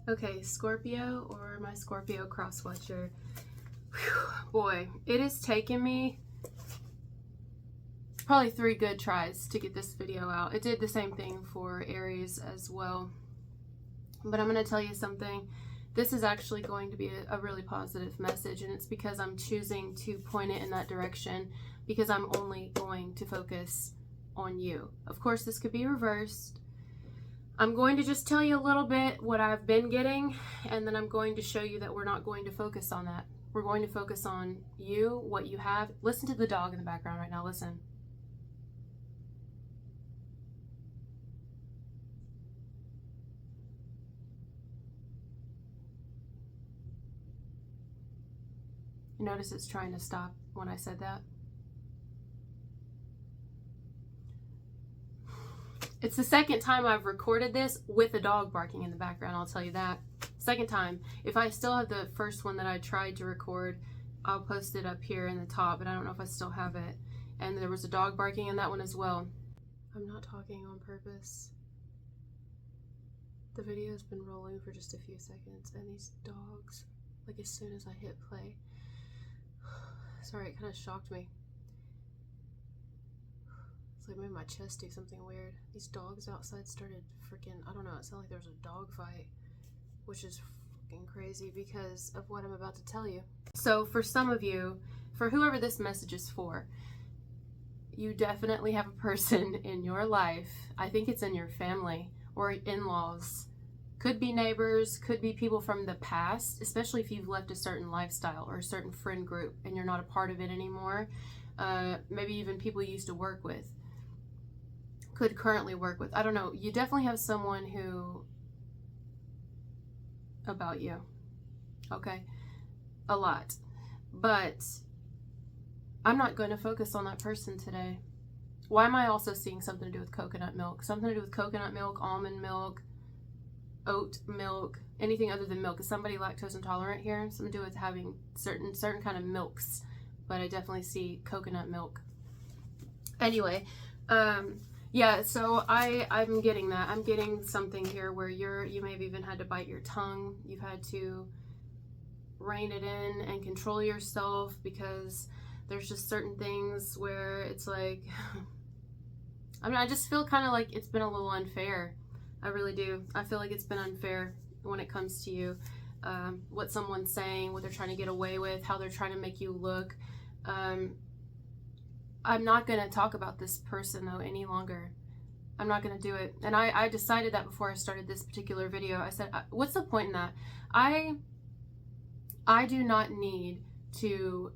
Okay, Scorpio or my Scorpio cross-watcher. Boy, it has taken me probably 3 good tries to get this video out. It did the same thing for Aries as well. But I'm going to tell you something. This is actually going to be a really positive message, and it's because I'm choosing to point it in that direction, because I'm only going to focus on you. Of course, this could be reversed. I'm going to just tell you a little bit what I've been getting, and then I'm going to show you that we're not going to focus on that. We're going to focus on you, what you have. Listen to the dog in the background right now. Listen. You notice it's trying to stop when I said that? It's the second time I've recorded this with a dog barking in the background, I'll tell you that. Second time. If I still have the first one that I tried to record, I'll post it up here in the top, but I don't know if I still have it. And there was a dog barking in that one as well. I'm not talking on purpose. The video's been rolling for just a few seconds, and these dogs, like as soon as I hit play, sorry, it kind of shocked me. It's like made my chest do something weird. These dogs outside started freaking, I don't know, it sounded like there was a dog fight, which is fucking crazy because of what I'm about to tell you. So for some of you, for whoever this message is for, you definitely have a person in your life. I think it's in your family or in-laws. Could be neighbors, could be people from the past, especially if you've left a certain lifestyle or a certain friend group and you're not a part of it anymore. Maybe even people you used to work with, could currently work with. I don't know. You definitely have someone who, about you, okay? A lot. But I'm not going to focus on that person today. Why am I also seeing something to do with coconut milk? Something to do with coconut milk, almond milk, oat milk, anything other than milk. Is somebody lactose intolerant here? Something to do with having certain kind of milks, but I definitely see coconut milk. Anyway, yeah, so I'm getting that. I'm getting something here where you may have even had to bite your tongue. You've had to rein it in and control yourself because there's just certain things where it's like, I mean, I just feel kind of like it's been a little unfair. I really do. I feel like it's been unfair when it comes to you. What someone's saying, what they're trying to get away with, how they're trying to make you look. I'm not going to talk about this person though any longer. I'm not going to do it. And I decided that before I started this particular video. I said, what's the point in that? I do not need to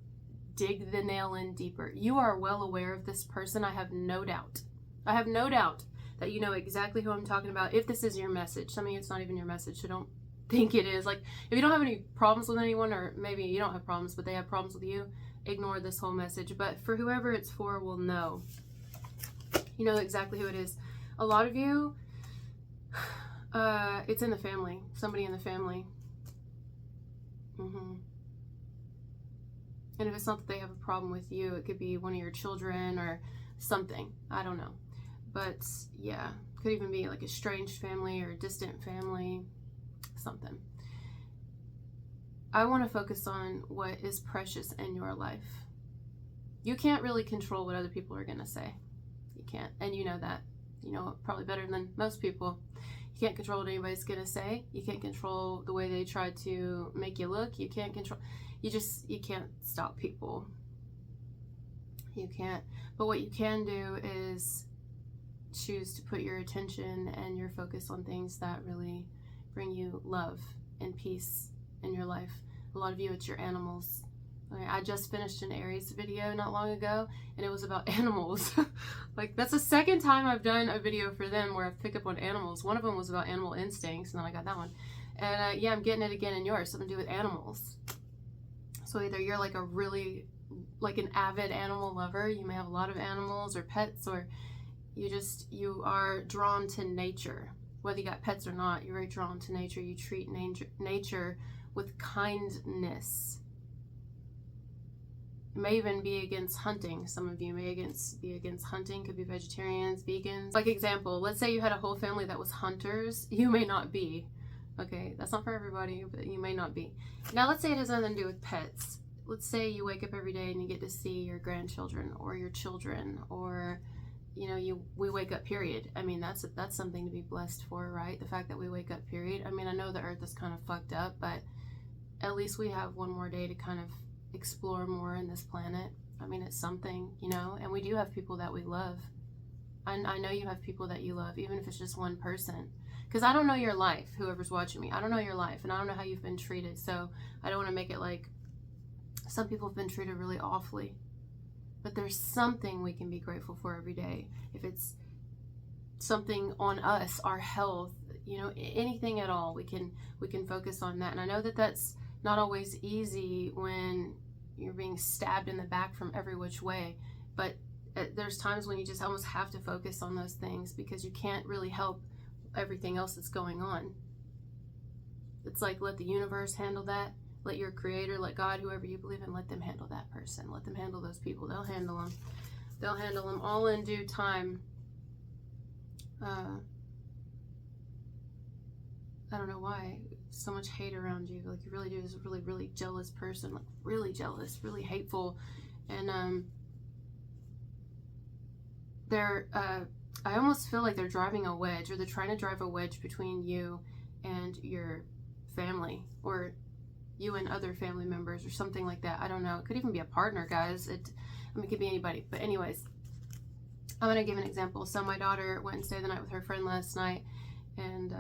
dig the nail in deeper. You are well aware of this person. I have no doubt. I have no doubt that you know exactly who I'm talking about. If this is your message, some of you it's not even your message, so don't think it is. Like, if you don't have any problems with anyone, or maybe you don't have problems but they have problems with you, ignore this whole message. But for whoever it's for will know. You know exactly who it is. A lot of you, it's in the family. Somebody in the family. And if it's not that they have a problem with you, it could be one of your children or something. I don't know. But yeah, could even be like a estranged family or a distant family, something. I want to focus on what is precious in your life. You can't really control what other people are going to say. You can't. And you know that. You know it probably better than most people. You can't control what anybody's going to say. You can't control the way they try to make you look. You can't control. You can't stop people. You can't. But what you can do is choose to put your attention and your focus on things that really bring you love and peace in your life. A lot of you, it's your animals. Okay, I just finished an Aries video not long ago, and it was about animals. Like, that's the second time I've done a video for them where I've picked up on animals. One of them was about animal instincts, and then I got that one. And yeah, I'm getting it again in yours, something to do with animals. So either you're like an avid animal lover, you may have a lot of animals or pets, or you are drawn to nature. Whether you got pets or not, you're very drawn to nature. You treat nature with kindness. It may even be against hunting. Some of you may be against hunting. Could be vegetarians, vegans. Like example, let's say you had a whole family that was hunters. You may not be. Okay, that's not for everybody, but you may not be. Now, let's say it has nothing to do with pets. Let's say you wake up every day and you get to see your grandchildren or your children, or we wake up, period. I mean, that's something to be blessed for, right? The fact that we wake up, period. I mean, I know the earth is kind of fucked up, but at least we have one more day to kind of explore more in this planet. I mean, it's something, and we do have people that we love. I know you have people that you love, even if it's just one person. Because I don't know your life, whoever's watching me. I don't know your life, and I don't know how you've been treated. So I don't want to make it like some people have been treated really awfully. But there's something we can be grateful for every day. If it's something on us, our health, anything at all, we can focus on that. And I know that that's not always easy when you're being stabbed in the back from every which way. But there's times when you just almost have to focus on those things, because you can't really help everything else that's going on. It's like, let the universe handle that. Let your creator, let God, whoever you believe in, let them handle that person. Let them handle those people. They'll handle them. They'll handle them all in due time. I don't know why so much hate around you. Like, you really do. Is a really, really jealous person. Like, really jealous, really hateful. And I almost feel like they're driving a wedge, or they're trying to drive a wedge between you and your family, or you and other family members, or something like that. I don't know. It could even be a partner, guys. It could be anybody. But anyways, I'm going to give an example. So my daughter went and stayed the night with her friend last night, and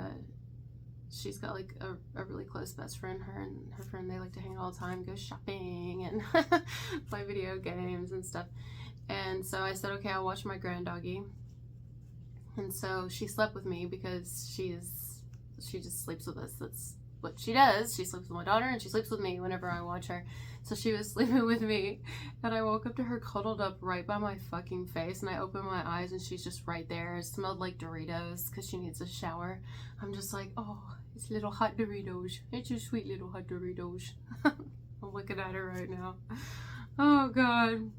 she's got like a really close best friend. Her and her friend, they like to hang out all the time, go shopping and play video games and stuff. And so I said, okay, I'll watch my granddoggy. And so she slept with me, because she just sleeps with us. That's what she does. She sleeps with my daughter, and she sleeps with me whenever I watch her. So she was sleeping with me, and I woke up to her cuddled up right by my fucking face, and I opened my eyes, and she's just right there. It smelled like Doritos, because she needs a shower. I'm just like, oh, it's little hot Doritos. It's your sweet little hot Doritos. I'm looking at her right now. Oh, God.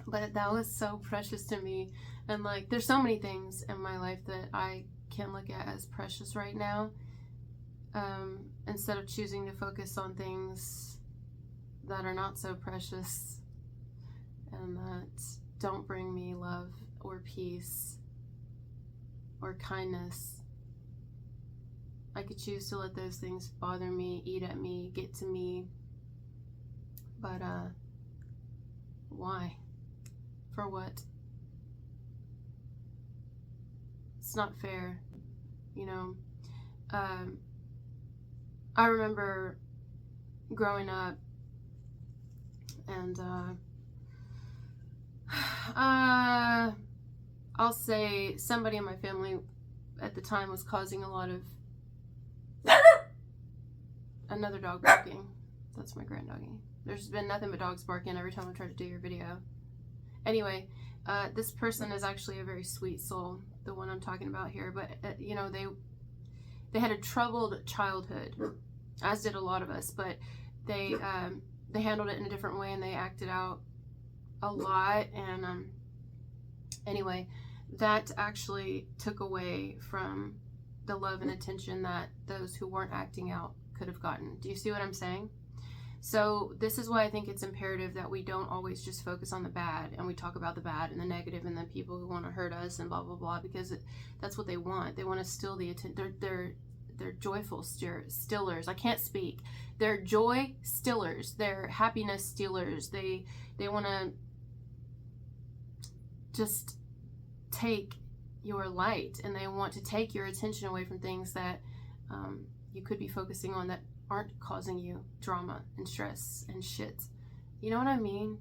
But that was so precious to me. And like, there's so many things in my life that I can look at as precious right now. Instead of choosing to focus on things that are not so precious and that don't bring me love or peace or kindness. I could choose to let those things bother me, eat at me, get to me. But why? For what? It's not fair, I remember growing up, and I'll say somebody in my family at the time was causing a lot of another dog barking. That's my granddoggy. There's been nothing but dogs barking every time I try to do your video. Anyway, this person is actually a very sweet soul, the one I'm talking about here. But they had a troubled childhood, as did a lot of us. But they handled it in a different way, and they acted out a lot. And anyway, that actually took away from the love and attention that those who weren't acting out could have gotten. Do you see what I'm saying? So this is why I think it's imperative that we don't always just focus on the bad, and we talk about the bad and the negative and the people who want to hurt us and blah, blah, blah, because that's what they want. They want to steal the attention. They're joyful stillers. I can't speak. They're joy stillers. They're happiness stealers. They want to just take your light, and they want to take your attention away from things that you could be focusing on that aren't causing you drama and stress and shit. You know what I mean?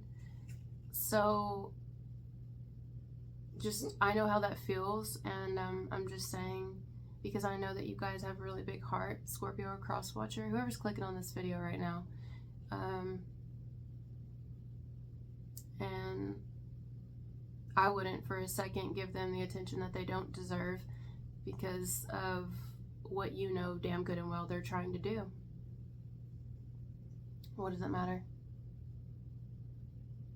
So just, I know how that feels, and I'm just saying, because I know that you guys have a really big heart, Scorpio or cross watcher, whoever's clicking on this video right now, and I wouldn't for a second give them the attention that they don't deserve, because of what you know damn good and well they're trying to do. What does it matter?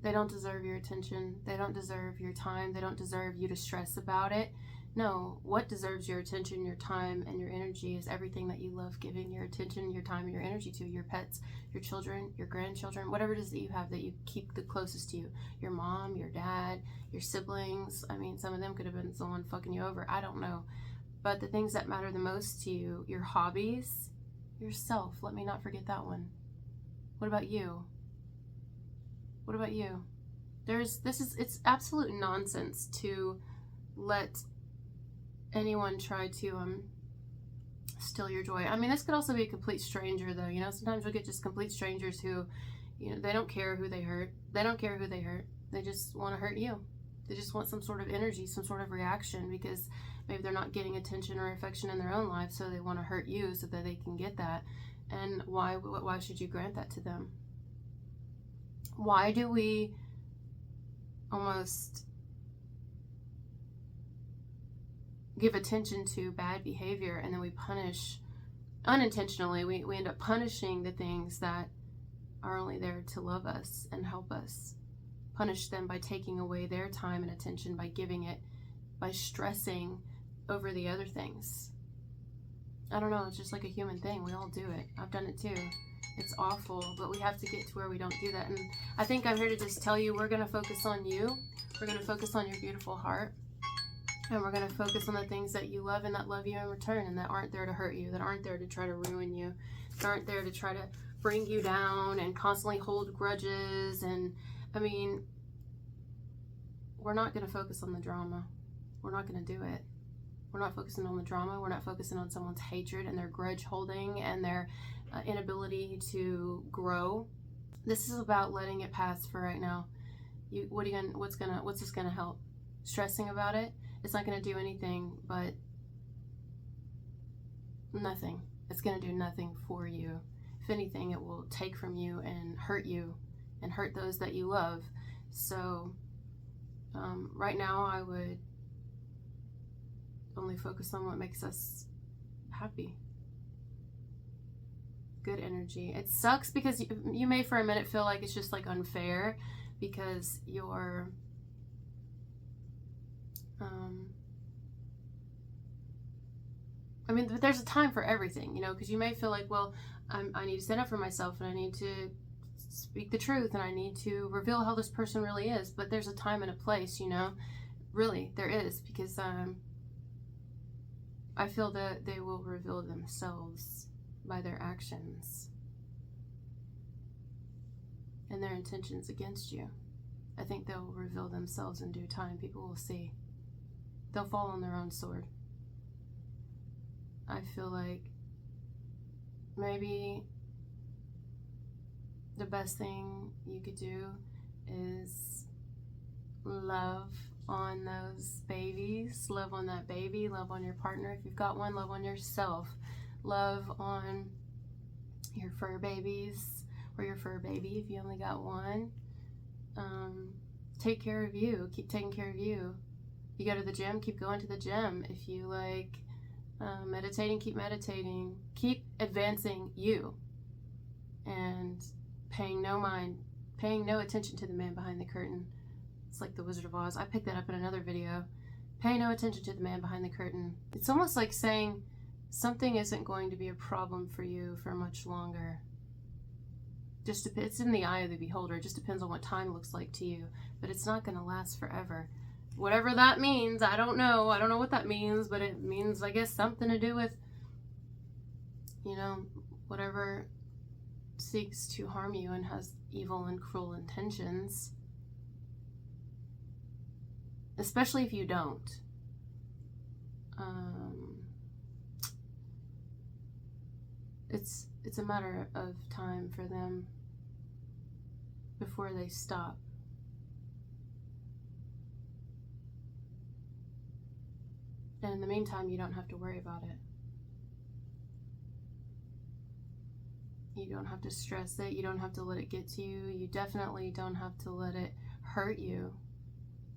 They don't deserve your attention. They don't deserve your time. They don't deserve you to stress about it. No, what deserves your attention, your time, and your energy is everything that you love giving your attention, your time, and your energy to. Your pets, your children, your grandchildren, whatever it is that you have that you keep the closest to you. Your mom, your dad, your siblings. I mean, some of them could have been someone fucking you over. I don't know. But the things that matter the most to you, your hobbies, yourself. Let me not forget that one. What about you? What about you? It's absolute nonsense to let anyone try to steal your joy. I mean, this could also be a complete stranger, though. You know, sometimes you'll get just complete strangers who, you know, they don't care who they hurt. They don't care who they hurt. They just want to hurt you. They just want some sort of energy, some sort of reaction, because maybe they're not getting attention or affection in their own life, so they want to hurt you so that they can get that. And why should you grant that to them? Why do we almost give attention to bad behavior, and then we punish unintentionally? We end up punishing the things that are only there to love us and help us. Punish them by taking away their time and attention, by giving it, by stressing over the other things. I don't know, it's just like a human thing. We all do it. I've done it too. It's awful, but we have to get to where we don't do that. And I think I'm here to just tell you, we're going to focus on you. We're going to focus on your beautiful heart. And we're going to focus on the things that you love and that love you in return, and that aren't there to hurt you, that aren't there to try to ruin you, that aren't there to try to bring you down and constantly hold grudges. And I mean, we're not going to focus on the drama. We're not going to do it. We're not focusing on the drama. We're not focusing on someone's hatred and their grudge holding and their inability to grow. This is about letting it pass for right now. What's this gonna help? Stressing about it? It's not gonna do anything but nothing. It's gonna do nothing for you. If anything, it will take from you and hurt those that you love. So right now, I would only focus on what makes us happy. Good energy. It sucks because you may for a minute feel like it's just like unfair because you're I mean, but there's a time for everything, you know, because you may feel like, well, I need to stand up for myself, and I need to speak the truth, and I need to reveal how this person really is. But there's a time and a place, you know, really there is, because I feel that they will reveal themselves by their actions and their intentions against you. I think they'll reveal themselves in due time. People will see. They'll fall on their own sword. I feel like maybe the best thing you could do is love on those babies. Love on that baby. Love on your partner if you've got one. Love on yourself. Love on your fur babies or your fur baby if you only got one. Take care of you. Keep taking care of you. You go to the gym, keep going to the gym. If you like meditating, keep meditating. Keep advancing you and paying no attention to the man behind the curtain. It's like the Wizard of Oz. I picked that up in another video. Pay no attention to the man behind the curtain. It's almost like saying something isn't going to be a problem for you for much longer. It's in the eye of the beholder. It just depends on what time looks like to you. But it's not going to last forever. Whatever that means, I don't know. I don't know what that means, but it means, I guess, something to do with, you know, whatever seeks to harm you and has evil and cruel intentions. Especially if you don't. It's a matter of time for them before they stop. And in the meantime, you don't have to worry about it. You don't have to stress it. You don't have to let it get to you. You definitely don't have to let it hurt you.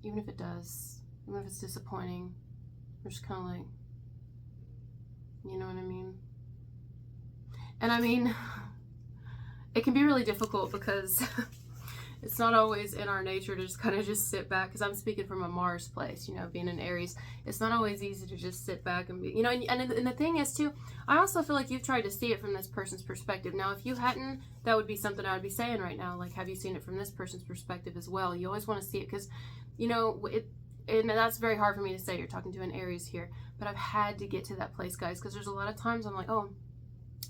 Even if it does. Even if it's disappointing. You're just kind of like, you know what I mean? And I mean, it can be really difficult because It's not always in our nature to just kind of just sit back, because I'm speaking from a Mars place, you know, being an Aries. It's not always easy to just sit back and be, you know, and the thing is too, I also feel like you've tried to see it from this person's perspective. Now, if you hadn't, that would be something I would be saying right now. Like, have you seen it from this person's perspective as well? You always want to see it, because, you know, and that's very hard for me to say. You're talking to an Aries here, but I've had to get to that place, guys, because there's a lot of times I'm like, oh,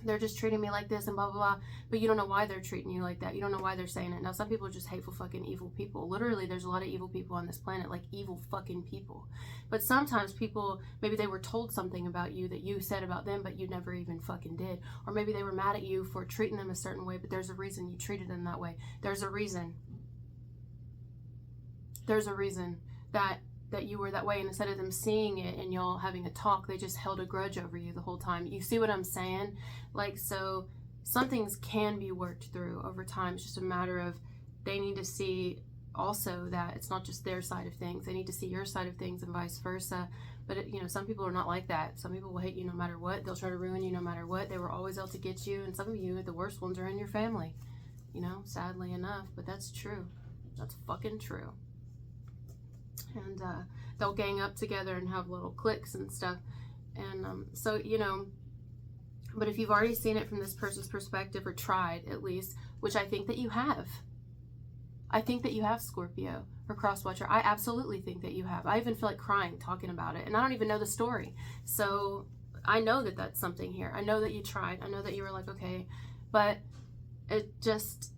they're just treating me like this and blah, blah, blah. But you don't know why they're treating you like that. You don't know why they're saying it. Now, some people are just hateful fucking evil people. Literally, there's a lot of evil people on this planet, like evil fucking people. But sometimes people, maybe they were told something about you that you said about them, but you never even fucking did. Or maybe they were mad at you for treating them a certain way, but there's a reason you treated them that way. There's a reason. There's a reason that you were that way, and instead of them seeing it and y'all having a talk, they just held a grudge over you the whole time. You see what I'm saying? Like, so some things can be worked through over time. It's just a matter of, they need to see also that it's not just their side of things. They need to see your side of things and vice versa. But you know, some people are not like that. Some people will hate you no matter what. They'll try to ruin you no matter what. They were always out to get you, and some of you, the worst ones, are in your family, you know, sadly enough. But that's true. That's fucking true. And they'll gang up together and have little cliques and stuff. And so, you know, but if you've already seen it from this person's perspective, or tried at least, which I think that you have. I think that you have, Scorpio or cross watcher. I absolutely think that you have. I even feel like crying talking about it, and I don't even know the story. So I know that that's something here. I know that you tried. I know that you were like, okay, but it just,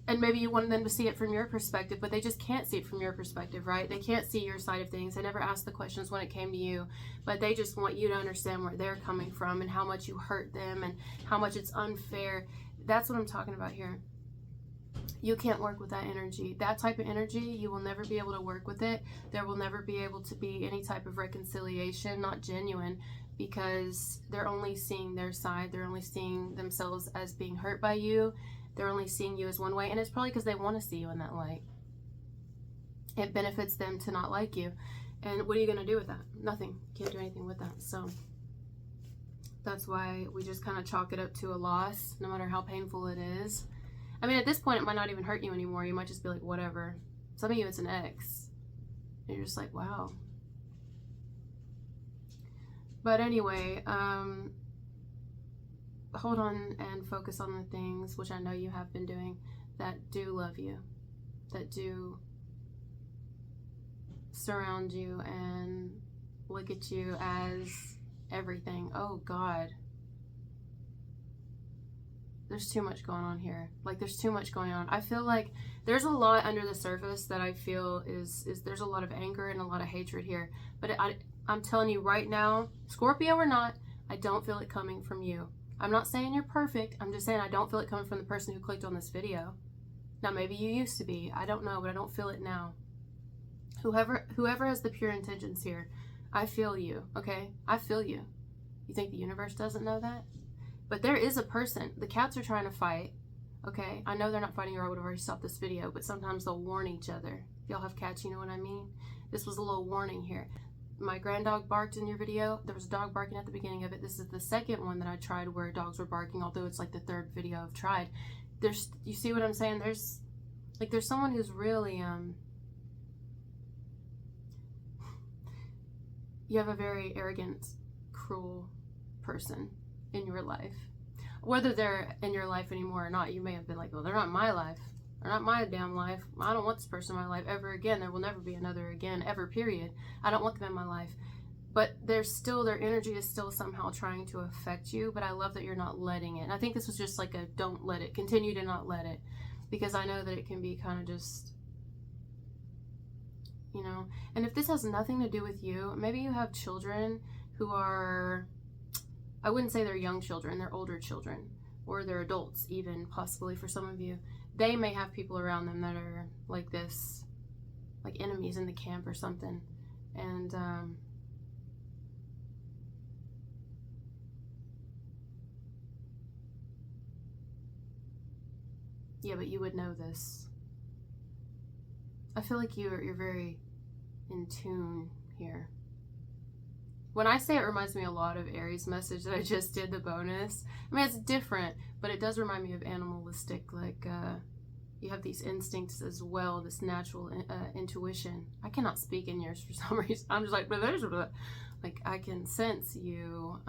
and maybe you wanted them to see it from your perspective, but they just can't see it from your perspective, right? They can't see your side of things. They never asked the questions when it came to you, but they just want you to understand where they're coming from and how much you hurt them and how much it's unfair. That's what I'm talking about here. You can't work with that energy. That type of energy, you will never be able to work with it. There will never be able to be any type of reconciliation, not genuine, because they're only seeing their side. They're only seeing themselves as being hurt by you. They're only seeing you as one way, and it's probably because they want to see you in that light. It benefits them to not like you. And what are you going to do with that? Nothing. Can't do anything with that. So that's why we just kind of chalk it up to a loss, no matter how painful it is. I mean, at this point, it might not even hurt you anymore. You might just be like, whatever. Some of you, it's an ex. And you're just like, wow. But anyway, hold on and focus on the things, which I know you have been doing, that do love you, that do surround you and look at you as everything. Oh God, there's too much going on here. Like, there's too much going on. I feel like there's a lot under the surface that I feel is there's a lot of anger and a lot of hatred here. But I'm telling you right now, Scorpio or not, I don't feel it coming from you. I'm not saying you're perfect. I'm just saying I don't feel it coming from the person who clicked on this video. Now, maybe you used to be. I don't know, but I don't feel it now. Whoever has the pure intentions here, I feel you, okay? I feel you. You think the universe doesn't know that? But there is a person. The cats are trying to fight, okay? I know they're not fighting, or I would have already stopped this video, but sometimes they'll warn each other. If y'all have cats, you know what I mean? This was a little warning here. My granddog barked in your video. There was a dog barking at the beginning of it. This is the second one that I tried where dogs were barking, although it's like the third video I've tried. You see what I'm saying? There's someone who's really, you have a very arrogant, cruel person in your life. Whether they're in your life anymore or not, you may have been like, well, they're not in my life. They're not my damn life. I don't want this person in my life ever again. There will never be another again, ever, period. I don't want them in my life. But their energy is still somehow trying to affect you, but I love that you're not letting it. And I think this was just like a don't let it. Continue to not let it. Because I know that it can be kind of just, you know. And if this has nothing to do with you, maybe you have children who are, I wouldn't say they're young children, they're older children. Or they're adults even, possibly for some of you. They may have people around them that are like this, like enemies in the camp or something. And yeah, but you would know this. I feel like you're very in tune here. When I say it reminds me a lot of Aries message that I just did, the bonus. I mean, it's different, but it does remind me of animalistic, like You have these instincts as well, this natural intuition. I cannot speak in yours for some reason. I'm just like, like I can sense you.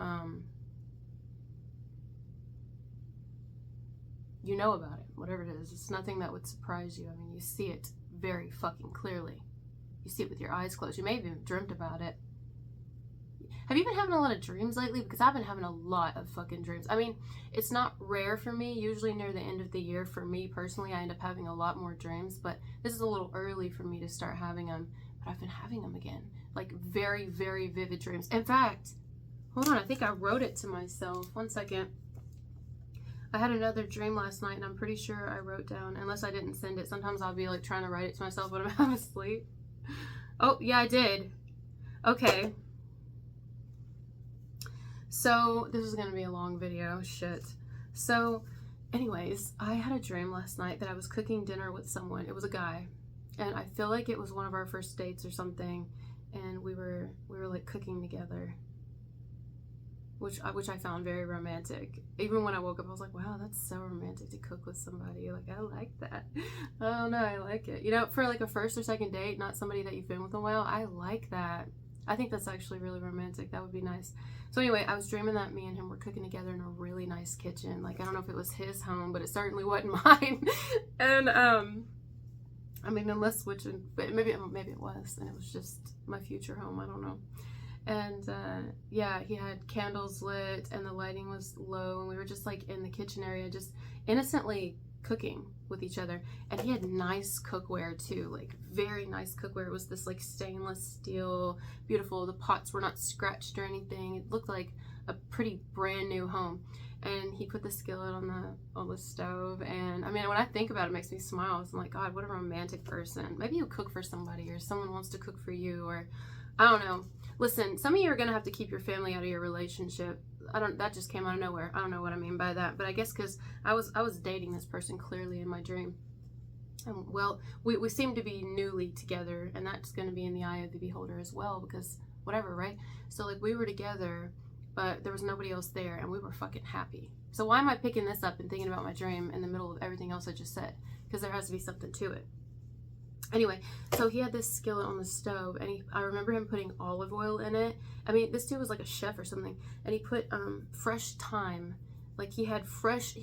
You know about it, whatever it is. It's nothing that would surprise you. I mean, you see it very fucking clearly. You see it with your eyes closed. You may have even dreamt about it. Have you been having a lot of dreams lately? Because I've been having a lot of fucking dreams. I mean, it's not rare for me. Usually near the end of the year, for me personally, I end up having a lot more dreams. But this is a little early for me to start having them. But I've been having them again. Like very, very vivid dreams. In fact, hold on. I think I wrote it to myself. 1 second. I had another dream last night, and I'm pretty sure I wrote down, unless I didn't send it. Sometimes I'll be like trying to write it to myself when I'm asleep. Oh, yeah, I did. Okay. So, this is going to be a long video. Shit. So, anyways, I had a dream last night that I was cooking dinner with someone. It was a guy. And I feel like it was one of our first dates or something. And we were like cooking together. Which I found very romantic. Even when I woke up, I was like, wow, that's so romantic to cook with somebody. Like, I like that. I don't know, I like it. You know, for like a first or second date, not somebody that you've been with a while, I like that. I think that's actually really romantic. That would be nice. So anyway, I was dreaming that me and him were cooking together in a really nice kitchen. Like, I don't know if it was his home, but it certainly wasn't mine. And, I mean, unless switching, but maybe it was, and it was just my future home. I don't know. And yeah, he had candles lit and the lighting was low, and we were just like in the kitchen area, just innocently cooking with each other. And he had nice cookware too, like very nice cookware. It was this like stainless steel, beautiful. The pots were not scratched or anything. It looked like a pretty brand new home. And he put the skillet on the stove, and I mean, when I think about it, it makes me smile. I'm like, God, what a romantic person. Maybe you cook for somebody, or someone wants to cook for you, or I don't know. Listen, some of you are gonna have to keep your family out of your relationship. That just came out of nowhere. I don't know what I mean by that, but I guess because I was dating this person clearly in my dream. Well, we seem to be newly together, and that's going to be in the eye of the beholder as well, because whatever, right? So like we were together, but there was nobody else there, and we were fucking happy. So why am I picking this up and thinking about my dream in the middle of everything else I just said? Because there has to be something to it. Anyway, so he had this skillet on the stove, and I remember him putting olive oil in it. I mean, this dude was like a chef or something, and he put fresh thyme. Like he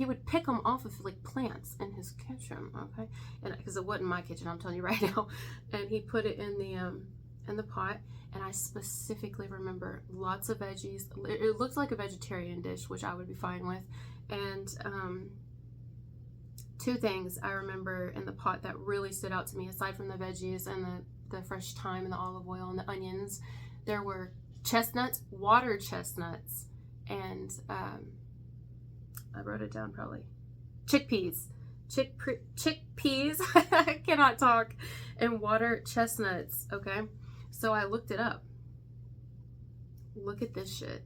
would pick them off of like plants in his kitchen, okay? And because it wasn't my kitchen, I'm telling you right now. And he put it in the pot, and I specifically remember lots of veggies. It looked like a vegetarian dish, which I would be fine with. And two things I remember in the pot that really stood out to me, aside from the veggies and the fresh thyme and the olive oil and the onions, there were chestnuts, water chestnuts, and I wrote it down probably. Chickpeas. Chickpeas. I cannot talk. And water chestnuts. Okay. So I looked it up. Look at this shit.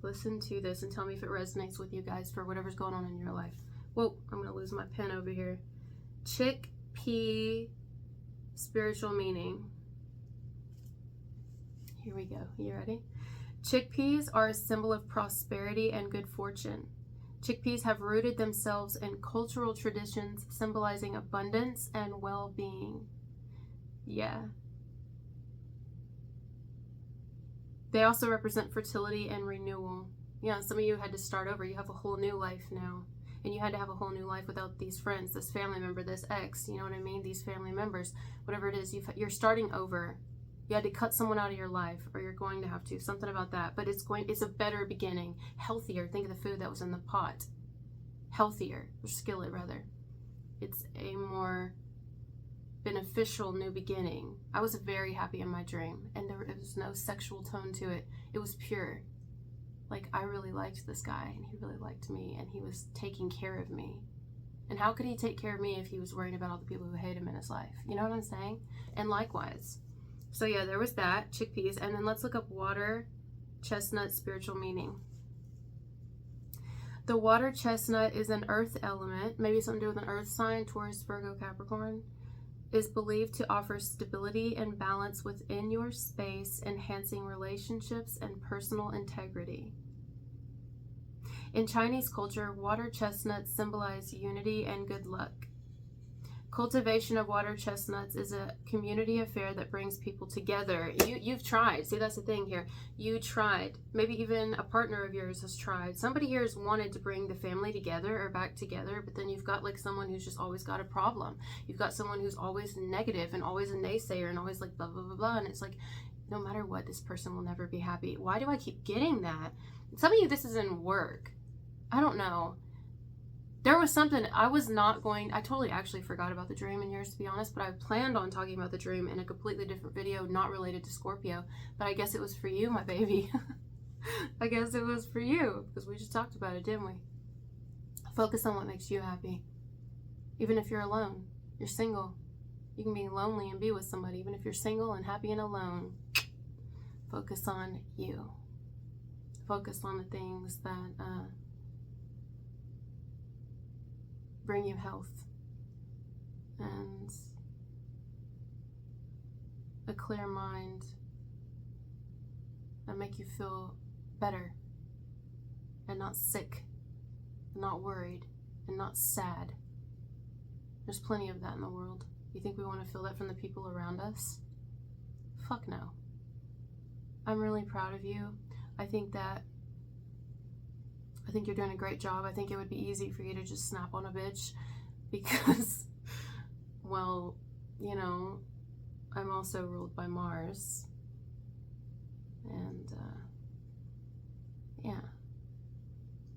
Listen to this and tell me if it resonates with you guys for whatever's going on in your life. Whoa, I'm going to lose my pen over here. Chickpea spiritual meaning. Here we go. You ready? Chickpeas are a symbol of prosperity and good fortune. Chickpeas have rooted themselves in cultural traditions symbolizing abundance and well-being. Yeah. They also represent fertility and renewal. Yeah, some of you had to start over. You have a whole new life now. And you had to have a whole new life without these friends, this family member, this ex, you know what I mean? These family members, whatever it is, you're starting over. You had to cut someone out of your life, or you're going to have to, something about that. But it's a better beginning, healthier. Think of the food that was in the pot. Healthier, or skillet rather. It's a more beneficial new beginning. I was very happy in my dream, and there was no sexual tone to it. It was pure. Like, I really liked this guy, and he really liked me, and he was taking care of me. And how could he take care of me if he was worried about all the people who hate him in his life? You know what I'm saying? And likewise. So yeah, there was that, chickpeas. And then let's look up water chestnut spiritual meaning. The water chestnut is an earth element, maybe something to do with an earth sign, Taurus, Virgo, Capricorn, is believed to offer stability and balance within your space, enhancing relationships and personal integrity. In Chinese culture, water chestnuts symbolize unity and good luck. Cultivation of water chestnuts is a community affair that brings people together. You've tried. See, that's the thing here. You tried. Maybe even a partner of yours has tried. Somebody here has wanted to bring the family together or back together, but then you've got like someone who's just always got a problem. You've got someone who's always negative and always a naysayer and always like blah, blah, blah, blah. And it's like, no matter what, this person will never be happy. Why do I keep getting that? Some of you, this is in work. I don't know. There was something I was not going, I totally actually forgot about the dream in yours, to be honest, but I planned on talking about the dream in a completely different video, not related to Scorpio, but I guess it was for you, my baby. I guess it was for you, because we just talked about it, didn't we? Focus on what makes you happy. Even if you're alone, you're single, you can be lonely and be with somebody. Even if you're single and happy and alone, focus on you. Focus on the things that bring you health and a clear mind that make you feel better and not sick, and not worried, and not sad. There's plenty of that in the world. You think we want to feel that from the people around us? Fuck no. I'm really proud of you. I think you're doing a great job. I think it would be easy for you to just snap on a bitch because, well, you know, I'm also ruled by Mars. And, yeah.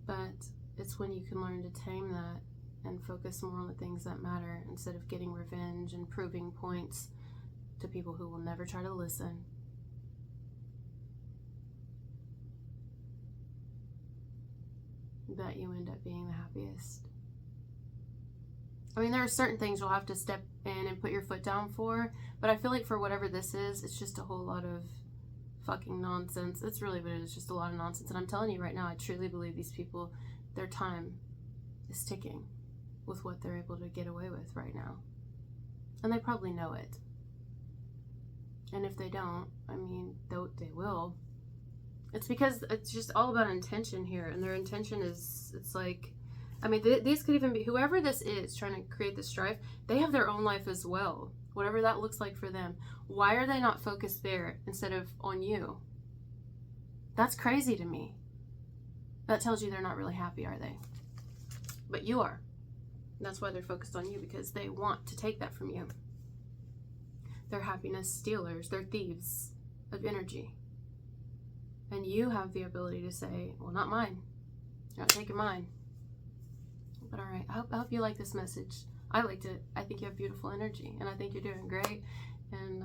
But it's when you can learn to tame that and focus more on the things that matter instead of getting revenge and proving points to people who will never try to listen. That you end up being the happiest. I mean, there are certain things you'll have to step in and put your foot down for, but I feel like for whatever this is, it's just a whole lot of fucking nonsense. It's really what it is, just a lot of nonsense. And I'm telling you right now, I truly believe these people, their time is ticking with what they're able to get away with right now. And they probably know it. And if they don't, I mean, they will. It's because it's just all about intention here, and their intention is, it's like, I mean, these could even be, whoever this is trying to create this strife, they have their own life as well, whatever that looks like for them. Why are they not focused there instead of on you? That's crazy to me. That tells you they're not really happy, are they? But you are. And that's why they're focused on you, because they want to take that from you. They're happiness stealers. They're thieves of energy. And you have the ability to say, well, not mine. You're not taking mine. But all right, I hope you like this message. I liked it. I think you have beautiful energy, and I think you're doing great. And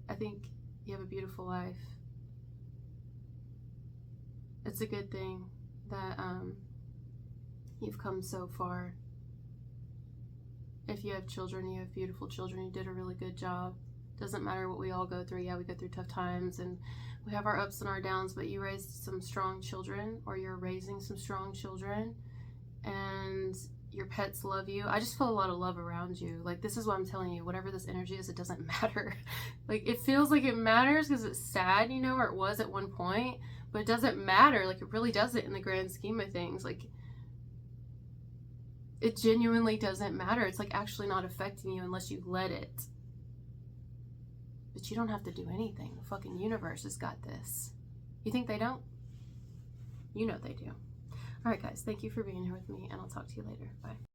I think you have a beautiful life. It's a good thing that you've come so far. If you have children, you have beautiful children. You did a really good job. Doesn't matter what we all go through. Yeah, we go through tough times and we have our ups and our downs, but you raised some strong children, or you're raising some strong children, and your pets love you. I just feel a lot of love around you. Like, this is what I'm telling you. Whatever this energy is, it doesn't matter. Like, it feels like it matters because it's sad, you know, or it was at one point, but it doesn't matter. Like, it really doesn't in the grand scheme of things. Like, it genuinely doesn't matter. It's like actually not affecting you unless you let it. But you don't have to do anything. The fucking universe has got this. You think they don't? You know they do. All right, guys. Thank you for being here with me, and I'll talk to you later. Bye.